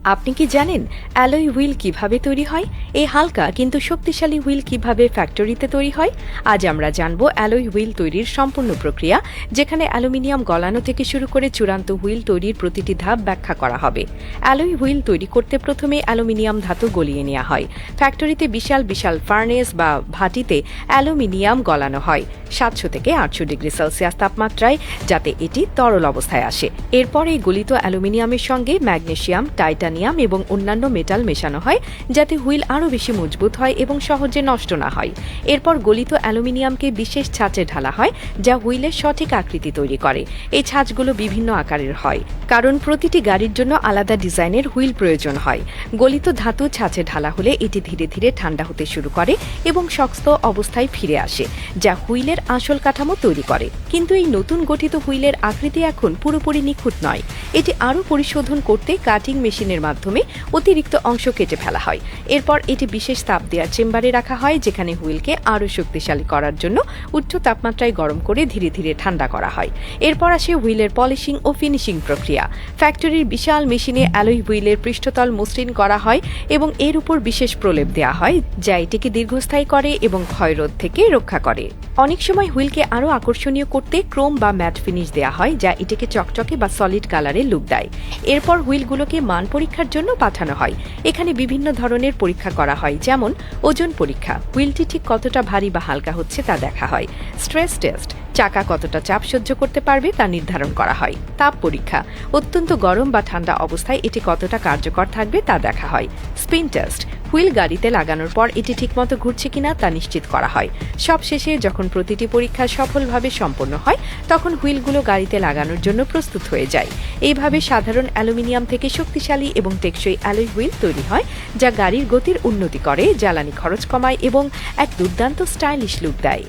আপনি কি জানেন অ্যালয় হুইল কিভাবে তৈরি হয়? এই হালকা কিন্তু শক্তিশালী হুইল কিভাবে ফ্যাক্টরিতে তৈরি হয়? আজ আমরা জানব অ্যালয় হুইল তৈরির সম্পূর্ণ প্রক্রিয়া, যেখানে অ্যালুমিনিয়াম গলানো থেকে শুরু করে চূড়ান্ত হুইল তৈরির প্রতিটি ধাপ ব্যাখ্যা করা হবে। অ্যালয় হুইল তৈরি করতে প্রথমে অ্যালুমিনিয়াম ধাতু গলিয়ে নেওয়া হয়। ফ্যাক্টরিতে বিশাল বিশাল ফার্নেস বা ভাটিতে অ্যালুমিনিয়াম গলানো হয় 700 থেকে 800 ডিগ্রি সেলসিয়াস তাপমাত্রায়, যাতে এটি তরল অবস্থায় আসে। এরপর এই গলিত অ্যালুমিনিয়ামের সঙ্গে ম্যাগনেসিয়াম, টাইটানিয়াম এবং অন্যান্য মেটাল মেশানো হয়, যাতে হুইল আরও বেশি মজবুত হয় এবং সহজে নষ্ট না হয়। এরপর গলিত অ্যালুমিনিয়ামকে বিশেষ ছাঁচে ঢালা হয়, যা হুইলের সঠিক আকৃতি তৈরি করে। এই ছাঁচগুলো বিভিন্ন আকারের হয়, কারণ প্রতিটি গাড়ির জন্য আলাদা ডিজাইনের হুইল প্রয়োজন হয়। গলিত ধাতু ছাঁচে ঢালা হলে এটি ধীরে ধীরে ঠান্ডা হতে শুরু করে এবং শক্ত অবস্থায় ফিরে আসে, যা হুইলের আসল কাঠামো তৈরি করে। কিন্তু এই নতুন গঠিত হুইলের আকৃতি এখন পুরোপুরি নিখুঁত নয়। এটি আরও পরিশোধন করতে কাটিং মেশিনের মাধ্যমে অতিরিক্ত অংশ কেটে ফেলা হয়। এরপর এটি বিশেষ তাপ দেওয়ার চেম্বারে রাখা হয়, যেখানে হুইলকে আরও শক্তিশালী করার জন্য উচ্চ তাপমাত্রায় গরম করে ধীরে ধীরে ঠান্ডা করা হয়। এরপর আসে হুইলের পলিশিং ও ফিনিশিং প্রক্রিয়া। ফ্যাক্টরির বিশাল মেশিনে অ্যালয় হুইলের পৃষ্ঠতল মসৃণ করা হয় এবং এর উপর বিশেষ প্রলেপ দেওয়া হয়, যা এটিকে দীর্ঘস্থায়ী করে এবং ক্ষয়রোধ থেকে রক্ষা করে। অনেক সময় হুইলকে আরও আকর্ষণীয় করতে ক্রোম বা ম্যাট ফিনিশ দেওয়া হয়, যা এটিকে চকচকে বা সলিড কালারের লুক দেয়। এরপর হুইলগুলোকে মান পরীক্ষার জন্য পাঠানো হয়। এখানে বিভিন্ন ধরনের পরীক্ষা করা হয়, যেমন ওজন পরীক্ষা, হুইলটি ঠিক কতটা ভারী বা হালকা হচ্ছে তা দেখা হয়। স্ট্রেস টেস্ট, চাকা কতটা চাপ সহ্য করতে পারবে তা নির্ধারণ করা হয়। তাপ পরীক্ষা, অত্যন্ত গরম বা ঠান্ডা অবস্থায় এটি কতটা কার্যকর থাকবে তা দেখা হয়। স্পিন টেস্ট, হুইল গাড়িতে লাগানোর পর এটি ঠিকমতো ঘুরছে কিনা তা নিশ্চিত করা হয়। সবশেষে যখন প্রতিটি পরীক্ষা সফলভাবে সম্পন্ন হয়, তখন হুইলগুলো গাড়িতে লাগানোর জন্য প্রস্তুত হয়ে যায়। এইভাবে সাধারণ অ্যালুমিনিয়াম থেকে শক্তিশালী এবং টেকসই অ্যালয় হুইল তৈরি হয়, যা গাড়ির গতির উন্নতি করে, জ্বালানি খরচ কমায় এবং এক দুর্দান্ত স্টাইলিশ লুক দেয়।